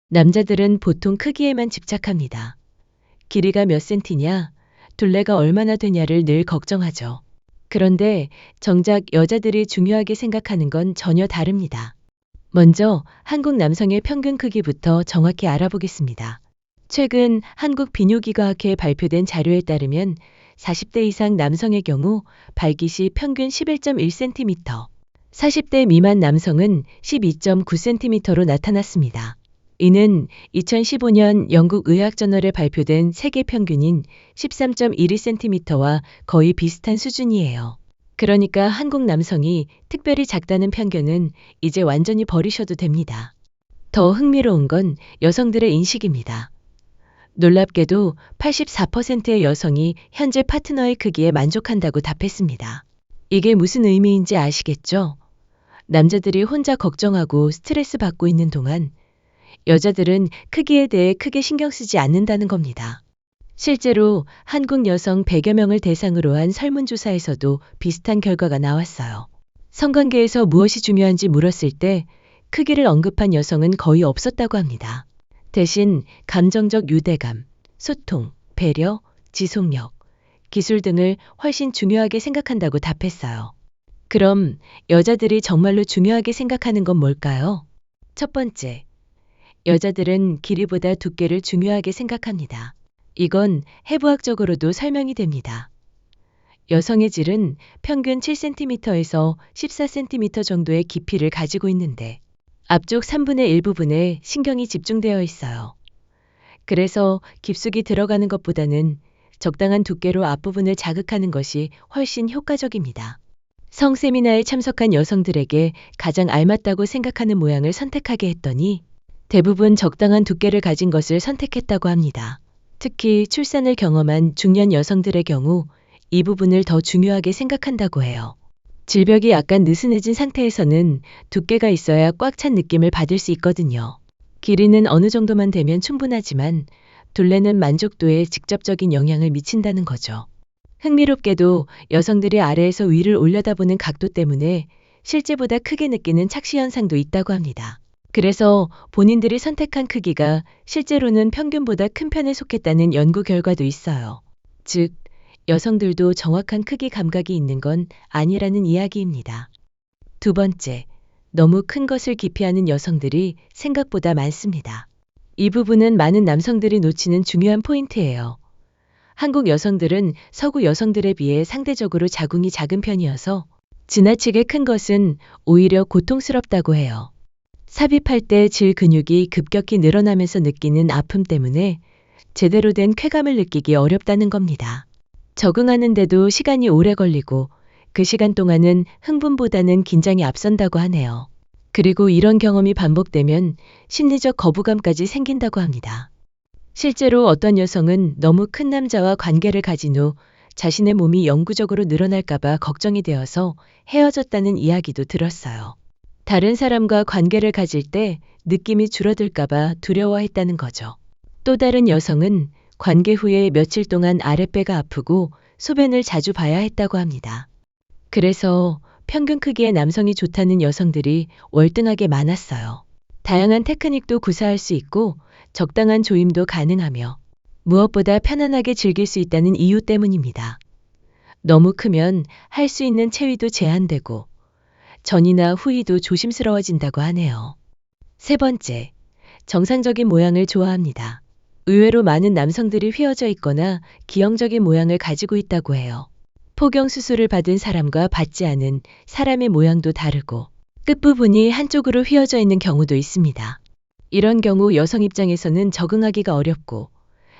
남자들은 보통 크기에만 집착합니다. 길이가 몇 센티냐, 둘레가 얼마나 되냐를 늘 걱정하죠. 그런데 정작 여자들이 중요하게 생각하는 건 전혀 다릅니다. 먼저 한국 남성의 평균 크기부터 정확히 알아보겠습니다. 최근 한국비뇨기과학회에 발표된 자료에 따르면 40대 이상 남성의 경우 발기 시 평균 11.1cm, 40대 미만 남성은 12.9cm로 나타났습니다. 이는 2015년 영국 의학저널에 발표된 세계 평균인 13.12cm와 거의 비슷한 수준이에요. 그러니까 한국 남성이 특별히 작다는 편견은 이제 완전히 버리셔도 됩니다. 더 흥미로운 건 여성들의 인식입니다. 놀랍게도 84%의 여성이 현재 파트너의 크기에 만족한다고 답했습니다. 이게 무슨 의미인지 아시겠죠? 남자들이 혼자 걱정하고 스트레스 받고 있는 동안 여자들은 크기에 대해 크게 신경 쓰지 않는다는 겁니다. 실제로 한국 여성 100여 명을 대상으로 한 설문조사에서도 비슷한 결과가 나왔어요. 성관계에서 무엇이 중요한지 물었을 때 크기를 언급한 여성은 거의 없었다고 합니다. 대신 감정적 유대감, 소통, 배려, 지속력, 기술 등을 훨씬 중요하게 생각한다고 답했어요. 그럼 여자들이 정말로 중요하게 생각하는 건 뭘까요? 첫 번째, 여자들은 길이보다 두께를 중요하게 생각합니다. 이건 해부학적으로도 설명이 됩니다. 여성의 질은 평균 7cm에서 14cm 정도의 깊이를 가지고 있는데 앞쪽 3분의 1 부분에 신경이 집중되어 있어요. 그래서 깊숙이 들어가는 것보다는 적당한 두께로 앞부분을 자극하는 것이 훨씬 효과적입니다. 성세미나에 참석한 여성들에게 가장 알맞다고 생각하는 모양을 선택하게 했더니 대부분 적당한 두께를 가진 것을 선택했다고 합니다. 특히 출산을 경험한 중년 여성들의 경우 이 부분을 더 중요하게 생각한다고 해요. 질벽이 약간 느슨해진 상태에서는 두께가 있어야 꽉 찬 느낌을 받을 수 있거든요. 길이는 어느 정도만 되면 충분하지만 둘레는 만족도에 직접적인 영향을 미친다는 거죠. 흥미롭게도 여성들이 아래에서 위를 올려다보는 각도 때문에 실제보다 크게 느끼는 착시 현상도 있다고 합니다. 그래서 본인들이 선택한 크기가 실제로는 평균보다 큰 편에 속했다는 연구 결과도 있어요. 즉, 여성들도 정확한 크기 감각이 있는 건 아니라는 이야기입니다. 두 번째, 너무 큰 것을 기피하는 여성들이 생각보다 많습니다. 이 부분은 많은 남성들이 놓치는 중요한 포인트예요. 한국 여성들은 서구 여성들에 비해 상대적으로 자궁이 작은 편이어서 지나치게 큰 것은 오히려 고통스럽다고 해요. 삽입할 때 질 근육이 급격히 늘어나면서 느끼는 아픔 때문에 제대로 된 쾌감을 느끼기 어렵다는 겁니다. 적응하는데도 시간이 오래 걸리고 그 시간 동안은 흥분보다는 긴장이 앞선다고 하네요. 그리고 이런 경험이 반복되면 심리적 거부감까지 생긴다고 합니다. 실제로 어떤 여성은 너무 큰 남자와 관계를 가진 후 자신의 몸이 영구적으로 늘어날까봐 걱정이 되어서 헤어졌다는 이야기도 들었어요. 다른 사람과 관계를 가질 때 느낌이 줄어들까봐 두려워했다는 거죠. 또 다른 여성은 관계 후에 며칠 동안 아랫배가 아프고 소변을 자주 봐야 했다고 합니다. 그래서 평균 크기의 남성이 좋다는 여성들이 월등하게 많았어요. 다양한 테크닉도 구사할 수 있고 적당한 조임도 가능하며 무엇보다 편안하게 즐길 수 있다는 이유 때문입니다. 너무 크면 할 수 있는 체위도 제한되고 전이나 후위도 조심스러워진다고 하네요. 세 번째, 정상적인 모양을 좋아합니다. 의외로 많은 남성들이 휘어져 있거나 기형적인 모양을 가지고 있다고 해요. 포경 수술을 받은 사람과 받지 않은 사람의 모양도 다르고 끝부분이 한쪽으로 휘어져 있는 경우도 있습니다. 이런 경우 여성 입장에서는 적응하기가 어렵고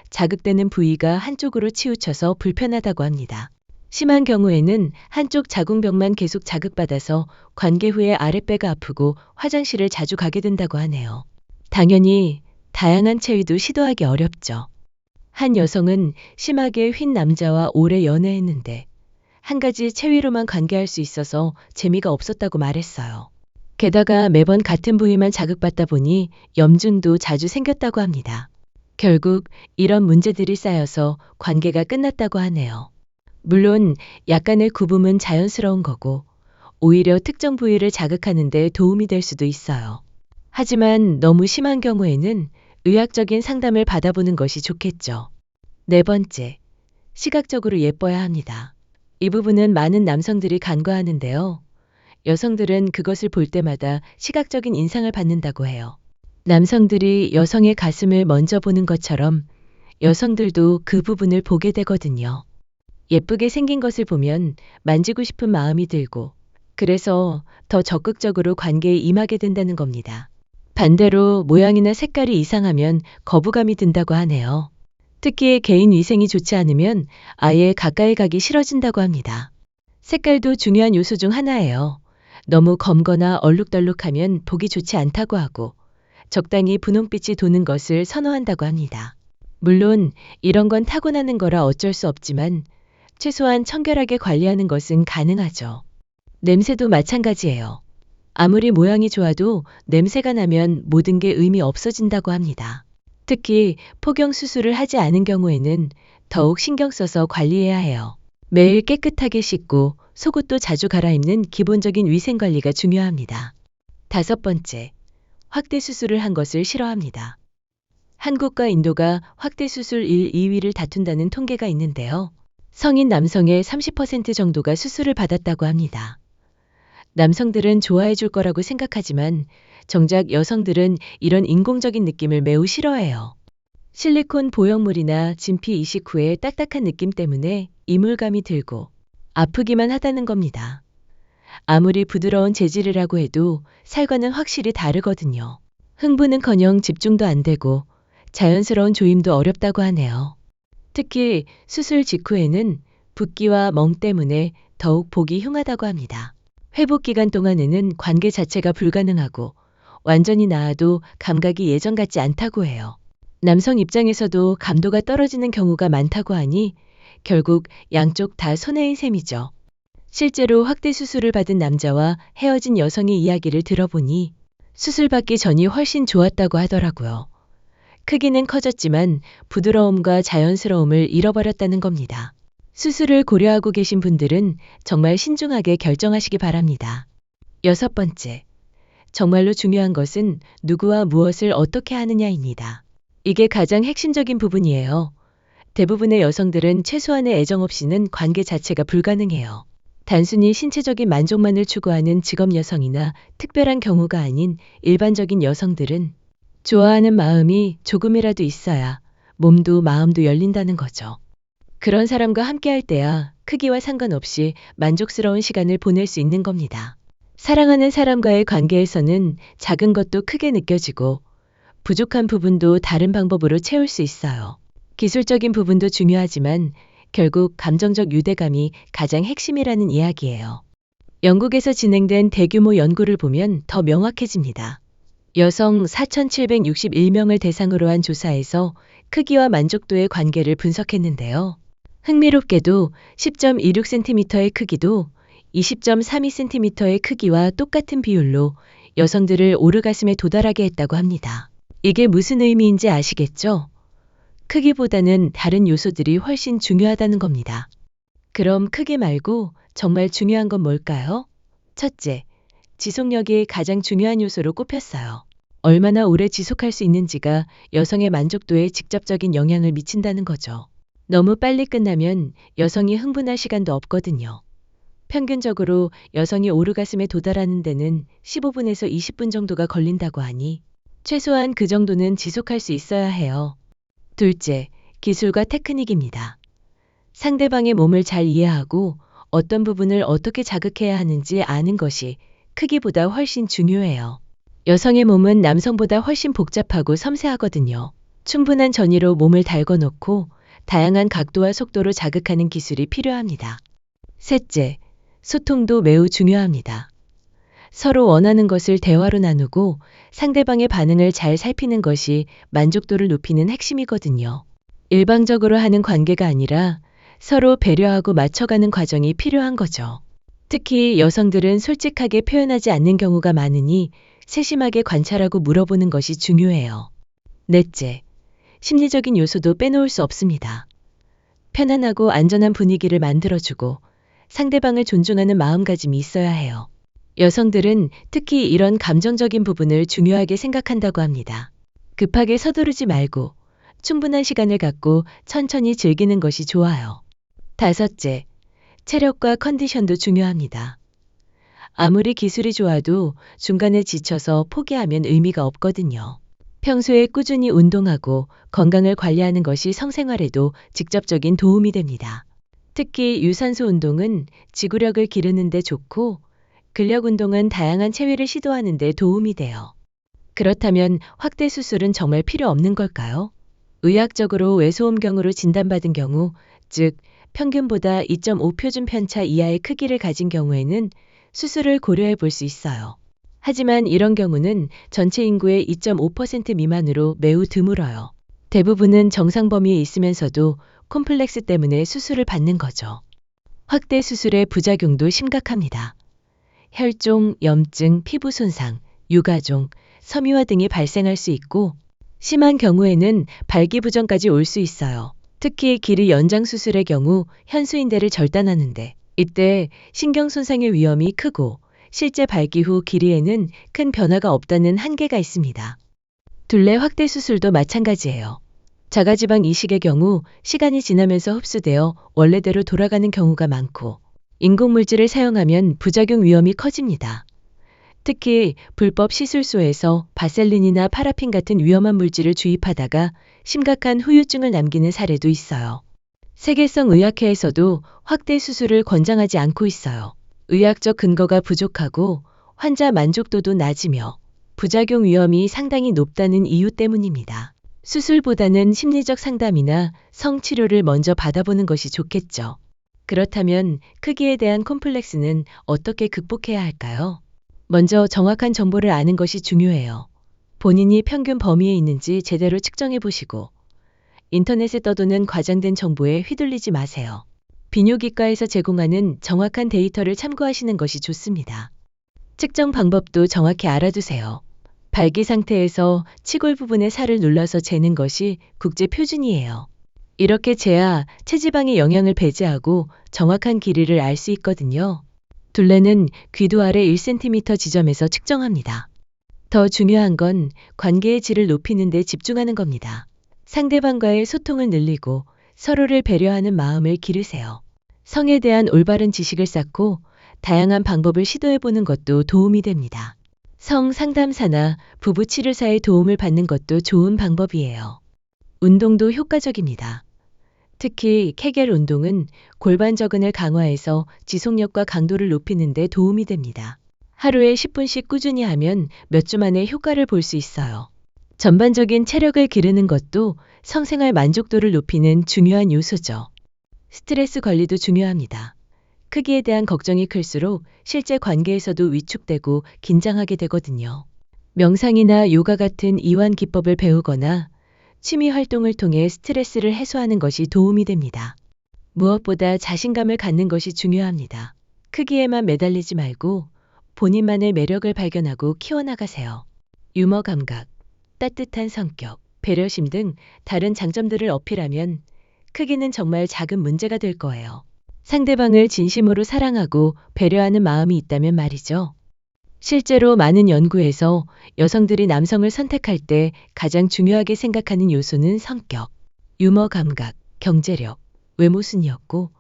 자극되는 부위가 한쪽으로 치우쳐서 불편하다고 합니다. 심한 경우에는 한쪽 자궁벽만 계속 자극받아서 관계 후에 아랫배가 아프고 화장실을 자주 가게 된다고 하네요. 당연히 다양한 체위도 시도하기 어렵죠. 한 여성은 심하게 휜 남자와 오래 연애했는데 한 가지 체위로만 관계할 수 있어서 재미가 없었다고 말했어요. 게다가 매번 같은 부위만 자극받다 보니 염증도 자주 생겼다고 합니다. 결국 이런 문제들이 쌓여서 관계가 끝났다고 하네요. 물론 약간의 구분은 자연스러운 거고 오히려 특정 부위를 자극하는 데 도움이 될 수도 있어요. 하지만 너무 심한 경우에는 의학적인 상담을 받아보는 것이 좋겠죠. 네 번째, 시각적으로 예뻐야 합니다. 이 부분은 많은 남성들이 간과하는데요. 여성들은 그것을 볼 때마다 시각적인 인상을 받는다고 해요. 남성들이 여성의 가슴을 먼저 보는 것처럼 여성들도 그 부분을 보게 되거든요. 예쁘게 생긴 것을 보면 만지고 싶은 마음이 들고, 그래서 더 적극적으로 관계에 임하게 된다는 겁니다. 반대로 모양이나 색깔이 이상하면 거부감이 든다고 하네요. 특히 개인 위생이 좋지 않으면 아예 가까이 가기 싫어진다고 합니다. 색깔도 중요한 요소 중 하나예요. 너무 검거나 얼룩덜룩하면 보기 좋지 않다고 하고, 적당히 분홍빛이 도는 것을 선호한다고 합니다. 물론 이런 건 타고나는 거라 어쩔 수 없지만 최소한 청결하게 관리하는 것은 가능하죠. 냄새도 마찬가지예요. 아무리 모양이 좋아도 냄새가 나면 모든 게 의미 없어진다고 합니다. 특히 폭경 수술을 하지 않은 경우에는 더욱 신경 써서 관리해야 해요. 매일 깨끗하게 씻고 속옷도 자주 갈아입는 기본적인 위생 관리가 중요합니다. 다섯 번째, 확대 수술을 한 것을 싫어합니다. 한국과 인도가 확대 수술 1, 2위를 다툰다는 통계가 있는데요. 성인 남성의 30% 정도가 수술을 받았다고 합니다. 남성들은 좋아해 줄 거라고 생각하지만 정작 여성들은 이런 인공적인 느낌을 매우 싫어해요. 실리콘 보형물이나 진피 이식 후에 딱딱한 느낌 때문에 이물감이 들고 아프기만 하다는 겁니다. 아무리 부드러운 재질이라고 해도 살과는 확실히 다르거든요. 흥부는커녕 집중도 안 되고 자연스러운 조임도 어렵다고 하네요. 특히 수술 직후에는 붓기와 멍 때문에 더욱 보기 흉하다고 합니다. 회복 기간 동안에는 관계 자체가 불가능하고 완전히 나아도 감각이 예전 같지 않다고 해요. 남성 입장에서도 감도가 떨어지는 경우가 많다고 하니 결국 양쪽 다 손해인 셈이죠. 실제로 확대 수술을 받은 남자와 헤어진 여성의 이야기를 들어보니 수술 받기 전이 훨씬 좋았다고 하더라고요. 크기는 커졌지만 부드러움과 자연스러움을 잃어버렸다는 겁니다. 수술을 고려하고 계신 분들은 정말 신중하게 결정하시기 바랍니다. 여섯 번째, 정말로 중요한 것은 누구와 무엇을 어떻게 하느냐입니다. 이게 가장 핵심적인 부분이에요. 대부분의 여성들은 최소한의 애정 없이는 관계 자체가 불가능해요. 단순히 신체적인 만족만을 추구하는 직업 여성이나 특별한 경우가 아닌 일반적인 여성들은 좋아하는 마음이 조금이라도 있어야 몸도 마음도 열린다는 거죠. 그런 사람과 함께할 때야 크기와 상관없이 만족스러운 시간을 보낼 수 있는 겁니다. 사랑하는 사람과의 관계에서는 작은 것도 크게 느껴지고 부족한 부분도 다른 방법으로 채울 수 있어요. 기술적인 부분도 중요하지만 결국 감정적 유대감이 가장 핵심이라는 이야기예요. 영국에서 진행된 대규모 연구를 보면 더 명확해집니다. 여성 4,761명을 대상으로 한 조사에서 크기와 만족도의 관계를 분석했는데요. 흥미롭게도 10.26cm의 크기도 20.32cm의 크기와 똑같은 비율로 여성들을 오르가슴에 도달하게 했다고 합니다. 이게 무슨 의미인지 아시겠죠? 크기보다는 다른 요소들이 훨씬 중요하다는 겁니다. 그럼 크기 말고 정말 중요한 건 뭘까요? 첫째, 지속력이 가장 중요한 요소로 꼽혔어요. 얼마나 오래 지속할 수 있는지가 여성의 만족도에 직접적인 영향을 미친다는 거죠. 너무 빨리 끝나면 여성이 흥분할 시간도 없거든요. 평균적으로 여성이 오르가슴에 도달하는 데는 15분에서 20분 정도가 걸린다고 하니 최소한 그 정도는 지속할 수 있어야 해요. 둘째, 기술과 테크닉입니다. 상대방의 몸을 잘 이해하고 어떤 부분을 어떻게 자극해야 하는지 아는 것이 크기보다 훨씬 중요해요. 여성의 몸은 남성보다 훨씬 복잡하고 섬세하거든요. 충분한 전이로 몸을 달궈놓고 다양한 각도와 속도로 자극하는 기술이 필요합니다. 셋째, 소통도 매우 중요합니다. 서로 원하는 것을 대화로 나누고 상대방의 반응을 잘 살피는 것이 만족도를 높이는 핵심이거든요. 일방적으로 하는 관계가 아니라 서로 배려하고 맞춰가는 과정이 필요한 거죠. 특히 여성들은 솔직하게 표현하지 않는 경우가 많으니 세심하게 관찰하고 물어보는 것이 중요해요. 넷째, 심리적인 요소도 빼놓을 수 없습니다. 편안하고 안전한 분위기를 만들어주고 상대방을 존중하는 마음가짐이 있어야 해요. 여성들은 특히 이런 감정적인 부분을 중요하게 생각한다고 합니다. 급하게 서두르지 말고 충분한 시간을 갖고 천천히 즐기는 것이 좋아요. 다섯째, 체력과 컨디션도 중요합니다. 아무리 기술이 좋아도 중간에 지쳐서 포기하면 의미가 없거든요. 평소에 꾸준히 운동하고 건강을 관리하는 것이 성생활에도 직접적인 도움이 됩니다. 특히 유산소 운동은 지구력을 기르는 데 좋고 근력 운동은 다양한 체위를 시도하는 데 도움이 돼요. 그렇다면 확대 수술은 정말 필요 없는 걸까요? 의학적으로 외소음경으로 진단받은 경우, 즉 평균보다 2.5 표준 편차 이하의 크기를 가진 경우에는 수술을 고려해 볼 수 있어요. 하지만 이런 경우는 전체 인구의 2.5% 미만으로 매우 드물어요. 대부분은 정상 범위에 있으면서도 콤플렉스 때문에 수술을 받는 거죠. 확대 수술의 부작용도 심각합니다. 혈종, 염증, 피부 손상, 유가종, 섬유화 등이 발생할 수 있고 심한 경우에는 발기부전까지 올 수 있어요. 특히 길이 연장 수술의 경우 현수인대를 절단하는데 이때 신경 손상의 위험이 크고 실제 발기 후 길이에는 큰 변화가 없다는 한계가 있습니다. 둘레 확대 수술도 마찬가지예요. 자가지방 이식의 경우 시간이 지나면서 흡수되어 원래대로 돌아가는 경우가 많고 인공물질을 사용하면 부작용 위험이 커집니다. 특히 불법 시술소에서 바셀린이나 파라핀 같은 위험한 물질을 주입하다가 심각한 후유증을 남기는 사례도 있어요. 세계성 의학회에서도 확대 수술을 권장하지 않고 있어요. 의학적 근거가 부족하고 환자 만족도도 낮으며 부작용 위험이 상당히 높다는 이유 때문입니다. 수술보다는 심리적 상담이나 성치료를 먼저 받아보는 것이 좋겠죠. 그렇다면 크기에 대한 콤플렉스는 어떻게 극복해야 할까요? 먼저 정확한 정보를 아는 것이 중요해요. 본인이 평균 범위에 있는지 제대로 측정해 보시고 인터넷에 떠도는 과장된 정보에 휘둘리지 마세요. 비뇨기과에서 제공하는 정확한 데이터를 참고하시는 것이 좋습니다. 측정 방법도 정확히 알아두세요. 발기 상태에서 치골 부분의 살을 눌러서 재는 것이 국제 표준이에요. 이렇게 재야 체지방의 영향을 배제하고 정확한 길이를 알 수 있거든요. 둘레는 귀두 아래 1cm 지점에서 측정합니다. 더 중요한 건 관계의 질을 높이는 데 집중하는 겁니다. 상대방과의 소통을 늘리고 서로를 배려하는 마음을 기르세요. 성에 대한 올바른 지식을 쌓고 다양한 방법을 시도해보는 것도 도움이 됩니다. 성 상담사나 부부 치료사의 도움을 받는 것도 좋은 방법이에요. 운동도 효과적입니다. 특히 케겔 운동은 골반 저근을 강화해서 지속력과 강도를 높이는 데 도움이 됩니다. 하루에 10분씩 꾸준히 하면 몇 주 만에 효과를 볼 수 있어요. 전반적인 체력을 기르는 것도 성생활 만족도를 높이는 중요한 요소죠. 스트레스 관리도 중요합니다. 크기에 대한 걱정이 클수록 실제 관계에서도 위축되고 긴장하게 되거든요. 명상이나 요가 같은 이완 기법을 배우거나 취미 활동을 통해 스트레스를 해소하는 것이 도움이 됩니다. 무엇보다 자신감을 갖는 것이 중요합니다. 크기에만 매달리지 말고 본인만의 매력을 발견하고 키워나가세요. 유머 감각, 따뜻한 성격, 배려심 등 다른 장점들을 어필하면 크기는 정말 작은 문제가 될 거예요. 상대방을 진심으로 사랑하고 배려하는 마음이 있다면 말이죠. 실제로 많은 연구에서 여성들이 남성을 선택할 때 가장 중요하게 생각하는 요소는 성격, 유머 감각, 경제력, 외모 순위였고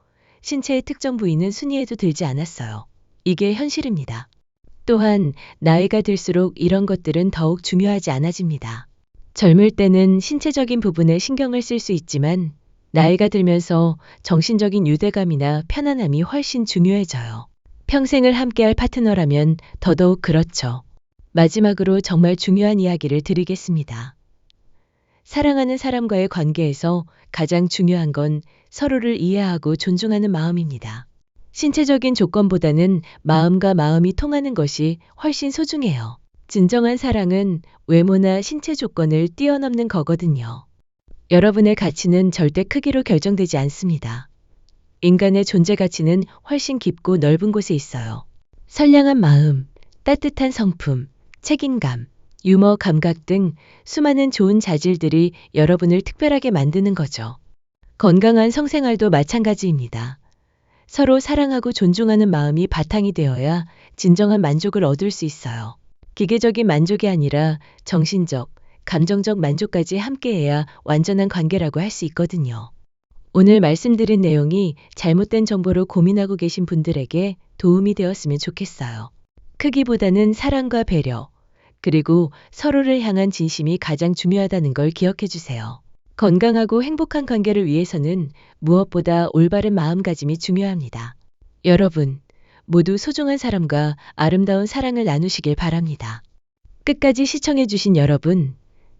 신체의 특정 부위는 순위에도 들지 않았어요. 이게 현실입니다. 또한 나이가 들수록 이런 것들은 더욱 중요하지 않아집니다. 젊을 때는 신체적인 부분에 신경을 쓸 수 있지만 나이가 들면서 정신적인 유대감이나 편안함이 훨씬 중요해져요. 평생을 함께할 파트너라면 더더욱 그렇죠. 마지막으로 정말 중요한 이야기를 드리겠습니다. 사랑하는 사람과의 관계에서 가장 중요한 건 서로를 이해하고 존중하는 마음입니다. 신체적인 조건보다는 마음과 마음이 통하는 것이 훨씬 소중해요. 진정한 사랑은 외모나 신체 조건을 뛰어넘는 거거든요. 여러분의 가치는 절대 크기로 결정되지 않습니다. 인간의 존재 가치는 훨씬 깊고 넓은 곳에 있어요. 선량한 마음, 따뜻한 성품, 책임감, 유머 감각 등 수많은 좋은 자질들이 여러분을 특별하게 만드는 거죠. 건강한 성생활도 마찬가지입니다. 서로 사랑하고 존중하는 마음이 바탕이 되어야 진정한 만족을 얻을 수 있어요. 기계적인 만족이 아니라 정신적, 감정적 만족까지 함께해야 완전한 관계라고 할 수 있거든요. 오늘 말씀드린 내용이 잘못된 정보로 고민하고 계신 분들에게 도움이 되었으면 좋겠어요. 크기보다는 사랑과 배려, 그리고 서로를 향한 진심이 가장 중요하다는 걸 기억해 주세요. 건강하고 행복한 관계를 위해서는 무엇보다 올바른 마음가짐이 중요합니다. 여러분, 모두 소중한 사람과 아름다운 사랑을 나누시길 바랍니다. 끝까지 시청해 주신 여러분,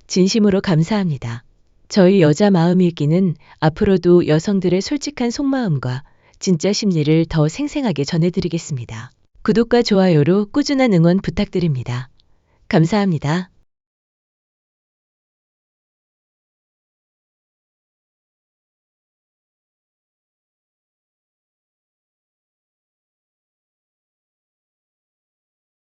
진심으로 감사합니다. 저희 여자 마음 읽기는 앞으로도 여성들의 솔직한 속마음과 진짜 심리를 더 생생하게 전해드리겠습니다. 구독과 좋아요로 꾸준한 응원 부탁드립니다. 감사합니다.